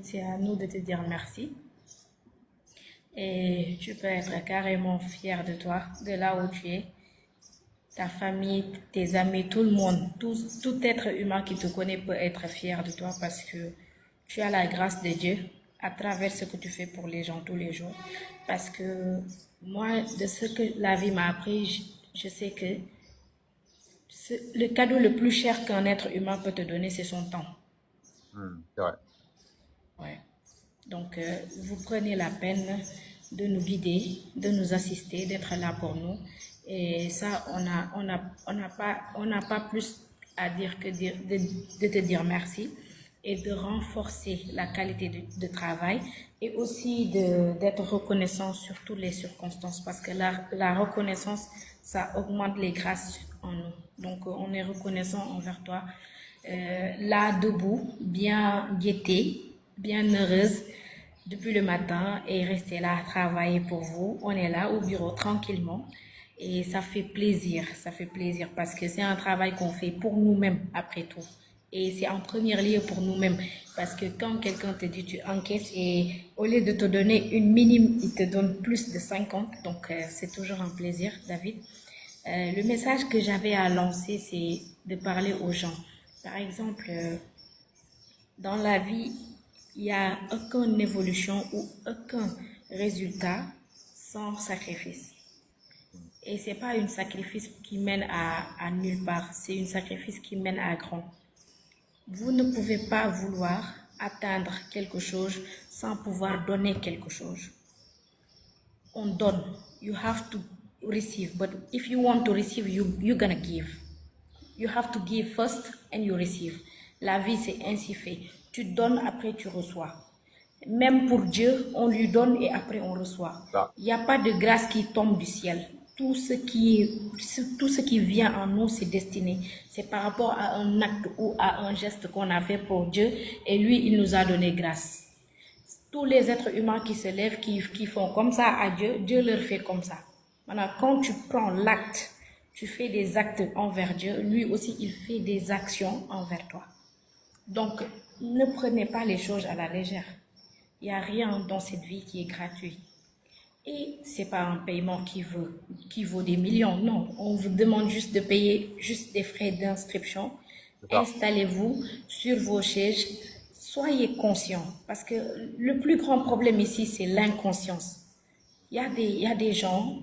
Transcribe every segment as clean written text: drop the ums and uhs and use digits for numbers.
C'est à nous de te dire merci. Et tu peux être carrément fier de toi, de là où tu es. Ta famille, tes amis, tout le monde, tout être humain qui te connaît peut être fier de toi parce que tu as la grâce de Dieu à travers ce que tu fais pour les gens tous les jours. Parce que moi, de ce que la vie m'a appris, je sais que le cadeau le plus cher qu'un être humain peut te donner, c'est son temps. C'est vrai. Ouais. Donc, vous prenez la peine de nous guider, de nous assister, d'être là pour nous. Et ça, on n'a pas plus à dire que de te dire merci et de renforcer la qualité de travail et aussi d'être reconnaissant sur toutes les circonstances parce que la reconnaissance, ça augmente les grâces en nous. Donc, on est reconnaissant envers toi. Là, debout, bien guetté, bien heureuse depuis le matin et rester là à travailler pour vous. On est là au bureau tranquillement et ça fait plaisir parce que c'est un travail qu'on fait pour nous-mêmes après tout. Et c'est en premier lieu pour nous-mêmes parce que quand quelqu'un te dit tu encaisses et au lieu de te donner une minime, il te donne plus de 50. Donc c'est toujours un plaisir, David. Le message que j'avais à lancer, c'est de parler aux gens. Par exemple, dans la vie, il n'y a aucune évolution ou aucun résultat sans sacrifice. Et c'est pas un sacrifice qui mène à nulle part, c'est un sacrifice qui mène à grand. Vous ne pouvez pas vouloir atteindre quelque chose sans pouvoir donner quelque chose. On donne. You have to receive. But if you want to receive, you're gonna give. You have to give first and you receive. La vie, c'est ainsi fait. Tu donnes, après tu reçois. Même pour Dieu, on lui donne et après on reçoit. Ça. Il n'y a pas de grâce qui tombe du ciel. Tout ce qui vient en nous, c'est destiné. C'est par rapport à un acte ou à un geste qu'on a fait pour Dieu et lui, il nous a donné grâce. Tous les êtres humains qui se lèvent, qui font comme ça à Dieu, Dieu leur fait comme ça. Maintenant, quand tu prends l'acte, tu fais des actes envers Dieu, lui aussi, il fait des actions envers toi. Donc, ne prenez pas les choses à la légère. Il n'y a rien dans cette vie qui est gratuit. Et ce n'est pas un paiement qui vaut des millions. Non, on vous demande juste de payer juste des frais d'inscription. Installez-vous sur vos chaises. Soyez conscients. Parce que le plus grand problème ici, c'est l'inconscience. Il y a des gens,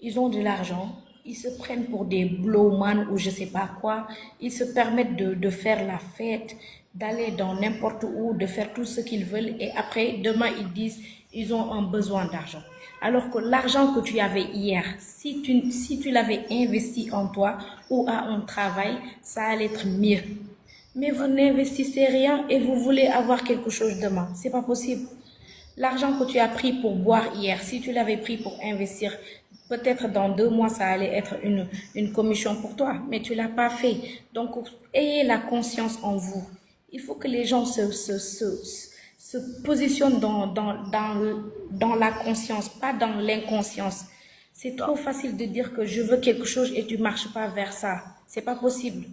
ils ont de l'argent, ils se prennent pour des blowman ou je sais pas quoi. Ils se permettent de faire la fête, d'aller dans n'importe où, de faire tout ce qu'ils veulent. Et après, demain, ils disent ils ont un besoin d'argent. Alors que l'argent que tu avais hier, si tu l'avais investi en toi ou à un travail, ça allait être mieux. Mais vous n'investissez rien et vous voulez avoir quelque chose demain. C'est pas possible. L'argent que tu as pris pour boire hier, si tu l'avais pris pour investir, peut-être dans 2 mois, ça allait être une commission pour toi, mais tu l'as pas fait. Donc, ayez la conscience en vous. Il faut que les gens se positionnent dans la conscience, pas dans l'inconscience. C'est trop facile de dire que je veux quelque chose et tu marches pas vers ça. C'est pas possible.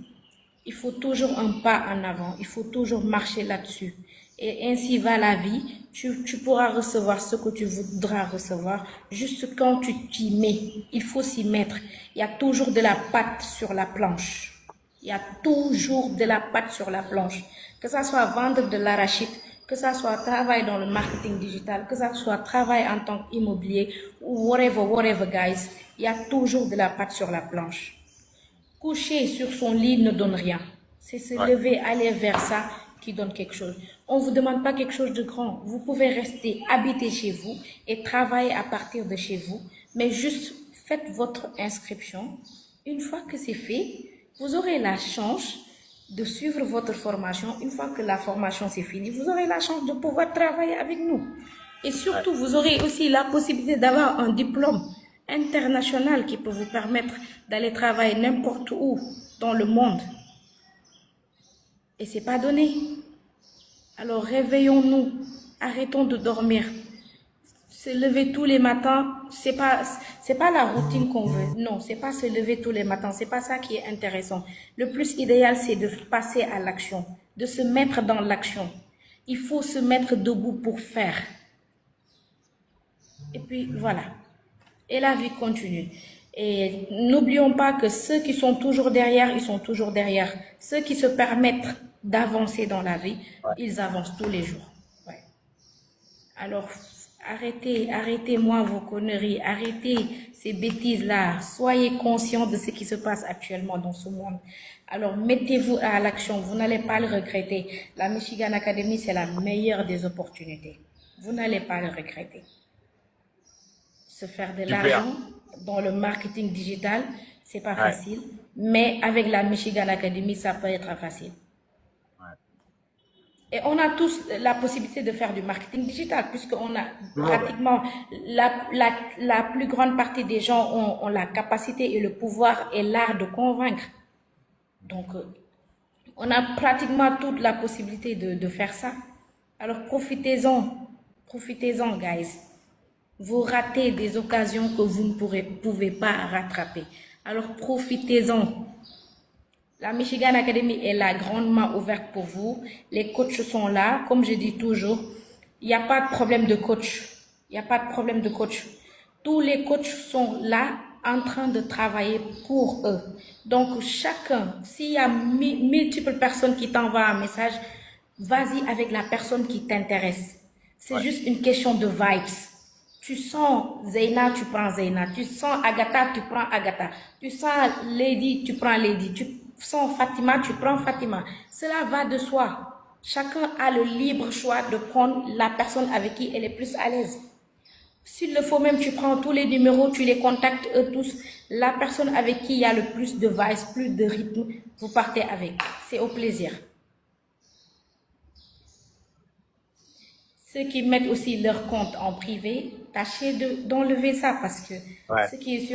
Il faut toujours un pas en avant. Il faut toujours marcher là-dessus. Et ainsi va la vie. Tu pourras recevoir ce que tu voudras recevoir juste quand tu t'y mets. Il faut s'y mettre. Il y a toujours de la pâte sur la planche. Il y a toujours de la pâte sur la planche. Que ça soit vendre de l'arachide, que ça soit travail dans le marketing digital, que ça soit travail en tant qu'immobilier ou whatever, guys. Il y a toujours de la pâte sur la planche. Coucher sur son lit ne donne rien. C'est se lever, aller vers ça qui donne quelque chose. On ne vous demande pas quelque chose de grand. Vous pouvez rester, habiter chez vous et travailler à partir de chez vous. Mais juste faites votre inscription. Une fois que c'est fait, vous aurez la chance de suivre votre formation. Une fois que la formation c'est fini, vous aurez la chance de pouvoir travailler avec nous. Et surtout, vous aurez aussi la possibilité d'avoir un diplôme international qui peut vous permettre d'aller travailler n'importe où dans le monde. Et c'est pas donné. Alors réveillons-nous, arrêtons de dormir. Se lever tous les matins, c'est pas la routine qu'on veut. Non, c'est pas se lever tous les matins, c'est pas ça qui est intéressant. Le plus idéal, c'est de passer à l'action, de se mettre dans l'action. Il faut se mettre debout pour faire. Et puis voilà. Et la vie continue. Et n'oublions pas que ceux qui sont toujours derrière, ils sont toujours derrière. Ceux qui se permettent d'avancer dans la vie, Ouais. ils avancent tous les jours. Ouais. Alors, arrêtez-moi vos conneries, arrêtez ces bêtises-là. Soyez conscients de ce qui se passe actuellement dans ce monde. Alors, mettez-vous à l'action, vous n'allez pas le regretter. La Michigan Academy, c'est la meilleure des opportunités. Vous n'allez pas le regretter. Se faire de Super. l'argent dans le marketing digital, c'est pas Ouais. facile. Mais avec la Michigan Academy, ça peut être facile. Ouais. Et on a tous la possibilité de faire du marketing digital, puisqu'on a Ouais. pratiquement la plus grande partie des gens ont la capacité et le pouvoir et l'art de convaincre. Donc, on a pratiquement toute la possibilité de faire ça. Alors, profitez-en. Profitez-en, guys. Vous ratez des occasions que vous ne pouvez pas rattraper. Alors, profitez-en. La Michigan Academy est là, grandement ouverte pour vous. Les coachs sont là. Comme je dis toujours, il n'y a pas de problème de coach. Il n'y a pas de problème de coach. Tous les coachs sont là en train de travailler pour eux. Donc, chacun, s'il y a multiples personnes qui t'envoient un message, vas-y avec la personne qui t'intéresse. C'est Ouais. juste une question de vibes. Tu sens Zeyna, tu prends Zeyna. Tu sens Agatha, tu prends Agatha. Tu sens Lady, tu prends Lady. Tu sens Fatima, tu prends Fatima. Cela va de soi. Chacun a le libre choix de prendre la personne avec qui elle est plus à l'aise. S'il le faut même, tu prends tous les numéros, tu les contactes eux tous. La personne avec qui il y a le plus de vibes, plus de rythme, vous partez avec. C'est au plaisir. Ceux qui mettent aussi leur compte en privé, tâchez d'enlever ça parce que Ouais. ce qui est sûr,